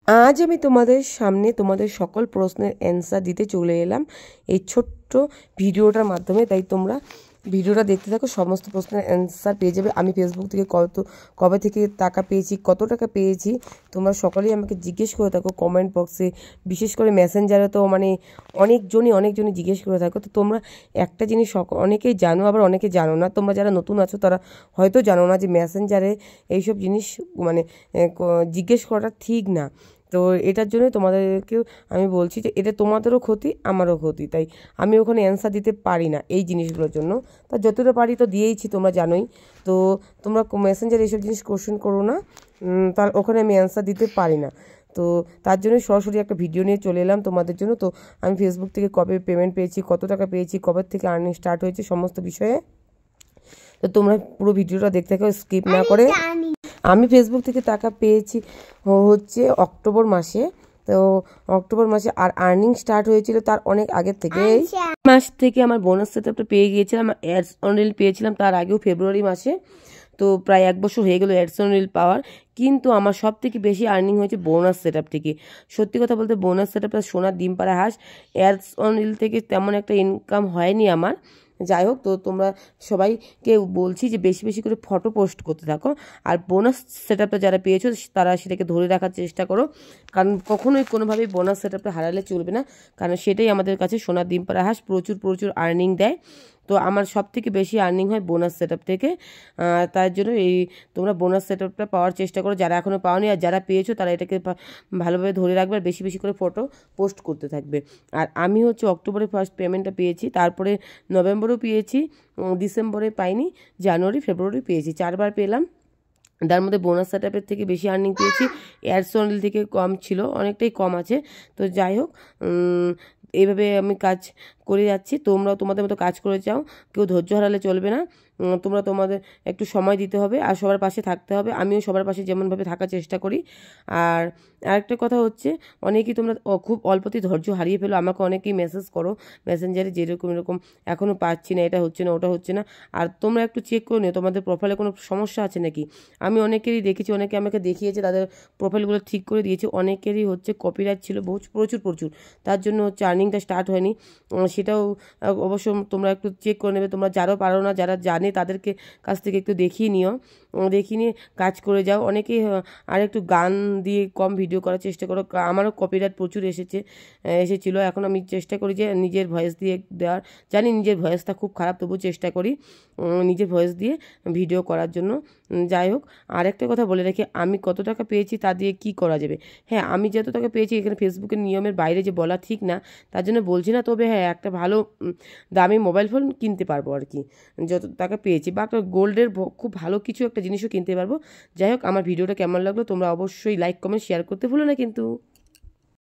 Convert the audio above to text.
আজ আমি তোমাদের সামনে তোমাদের সকল প্রশ্নের অ্যান্সার দিতে চলে এলাম এই ছোট্ট ভিডিওটার মাধ্যমে। তাই তোমরা ভিডিওটা দেখতে থাকো, সমস্ত প্রশ্নের অ্যান্সার পেয়ে যাবে। আমি ফেসবুক থেকে কবে থেকে টাকা পেয়েছি, কত টাকা পেয়েছি, তোমরা সকলেই আমাকে জিজ্ঞেস করে থাকো কমেন্ট বক্সে, বিশেষ করে মেসেঞ্জারে তো মানে অনেকজনই জিজ্ঞেস করে থাকো। তো তোমরা একটা জিনিস অনেকেই জানো, আবার অনেকে জানো না। তোমরা যারা নতুন আছো তারা হয়তো জানো না যে মেসেঞ্জারে এইসব জিনিস মানে জিজ্ঞেস করাটা ঠিক না। তো এটার জন্য তোমাদেরকেও আমি বলছি যে এটা তোমাদেরও ক্ষতি, আমারও ক্ষতি। তাই আমি ওখানে অ্যান্সার দিতে পারি না এই জিনিসগুলোর জন্য। তা যতটা পারি তো দিয়েইছি, তোমরা জানোই। তো তোমরা মেসেঞ্জার এইসব জিনিস কোশ্চেন করো না, তার ওখানে আমি অ্যান্সার দিতে পারি না। তো তার জন্য সরাসরি একটা ভিডিও নিয়ে চলে এলাম তোমাদের জন্য। তো আমি ফেসবুক থেকে কবে পেমেন্ট পেয়েছি, কত টাকা পেয়েছি, কবে থেকে আর্নিং স্টার্ট হয়েছে, সমস্ত বিষয়ে। তো তোমরা পুরো ভিডিওটা দেখতে থাকো স্কিপ না করে। আমি ফেসবুক থেকে টাকা পেয়েছি হচ্ছে অক্টোবর মাসে। তো অক্টোবর মাসে, আর আর্নিং স্টার্ট হয়েছিল তার অনেক আগের থেকে। মাস থেকে আমার বোনাস সেটআপটা পেয়ে গিয়েছিলাম, অ্যাডস অন রিল পেয়েছিলাম তার আগেও ফেব্রুয়ারি মাসে। তো প্রায় 1 বছর হয়ে গেল অ্যাডস অন রিল পাওয়ার। কিন্তু আমার সব থেকে বেশি আর্নিং হয়েছে বোনাস সেটআপ থেকে। সত্যি কথা বলতে বোনাস সেটআপটা সোনার ডিম পাড়া হাঁস। অ্যাডস অন রিল থেকে তেমন একটা ইনকাম হয়নি আমার। যাই হোক, তো তোমরা সবাইকে বলছি যে বেশি বেশি করে ফটো পোস্ট করতে থাকো। আর বোনাস সেটআপটা যারা পেয়েছো তারা সেটাকে ধরে রাখার চেষ্টা করো, কারণ কখনোই কোনোভাবেই বোনাস সেটআপটা হারালে চলবে না, কারণ সেটাই আমাদের কাছে সোনার ডিম পাড়া হাঁস, প্রচুর প্রচুর আর্নিং দেয়। তো আমার সব থেকে বেশি আর্নিং হয় বোনাস সেটআপ থেকে। তার জন্য তোমরা বোনাস সেটআপটা পাওয়ার চেষ্টা করো, যারা এখনও পাওনি। আর যারা পেয়েছো তারা এটাকে ভালোভাবে ধরে রাখবে, আর বেশি বেশি করে ফটো পোস্ট করতে থাকবে। আর আমি হচ্ছে অক্টোবরে ফার্স্ট পেমেন্টটা পেয়েছি, তারপরে নভেম্বরেও পেয়েছি, ডিসেম্বরে পাইনি, জানুয়ারি ফেব্রুয়ারি পেয়েছি, 4বার পেলাম। তার মধ্যে বোনাস সেটআপের থেকে বেশি আর্নিং পেয়েছি, অ্যাডস অন রিল থেকে কম ছিল, অনেকটাই কম আছে। তো যাই হোক, এইভাবে আমি কাজ করে যাচ্ছি। তোমরাও তোমাদের মতো কাজ করে যাও, কেউ ধৈর্য হারালে চলবে না। তোমরা তোমাদের একটু সময় দিতে হবে আর সবার পাশে থাকতে হবে। আমিও সবার পাশে যেমনভাবে থাকার চেষ্টা করি। আর আরেকটা কথা হচ্ছে, অনেকেই তোমরা খুব অল্পতেই ধৈর্য হারিয়ে ফেলো। আমাকে অনেকেই মেসেজ করো মেসেঞ্জারে, যেরকম এরকম এখনও পাচ্ছি না, এটা হচ্ছে না, ওটা হচ্ছে না। আর তোমরা একটু চেক করে নিও তোমাদের প্রোফাইলে কোনো সমস্যা আছে নাকি। আমি অনেকেরই দেখেছি, অনেকে আমাকে দেখিয়েছে, তাদের প্রোফাইলগুলো ঠিক করে দিয়েছে। অনেকেরই হচ্ছে কপিরাইট ছিল প্রচুর প্রচুর, তার জন্য হচ্ছে আর্নিংটা স্টার্ট হয়নি। সেটাও অবশ্য তোমরা একটু চেক করে নেবে। তোমরা যারা পারো না, যারা জানে তাদেরকে কাছ থেকে একটু দেখিয়ে নিও, দেখিয়ে নিয়ে কাজ করে যাও। অনেকেই আর একটু গান দিয়ে কম ভিডিও করার চেষ্টা করো। আমারও কপিরাইট প্রচুর এসেছিলো। এখন আমি চেষ্টা করি যে নিজের ভয়েস দিয়ে দেওয়ার। জানি নিজের ভয়েসটা খুব খারাপ, তবু চেষ্টা করি নিজের ভয়েস দিয়ে ভিডিও করার জন্য। যাই হোক, আরেকটা কথা বলে রাখি, আমি কত টাকা পেয়েছি তা দিয়ে কি করা যাবে। হ্যাঁ, আমি যত টাকা পেয়েছি এখানে ফেসবুকের নিয়মের বাইরে যে বলা ঠিক না, তার জন্য বলছি না। তবে হ্যাঁ, একটা ভালো দামি মোবাইল ফোন কিনতে পারবো আর কি, যত টাকা পেয়েছি, বা একটা গোল্ডের খুব ভালো কিছু একটা জিনিসও কিনতে পারবো। যাই হোক, আমার ভিডিওটা কেমন লাগলো তোমরা অবশ্যই লাইক কমেন্ট শেয়ার করতে ভুলো না কিন্তু।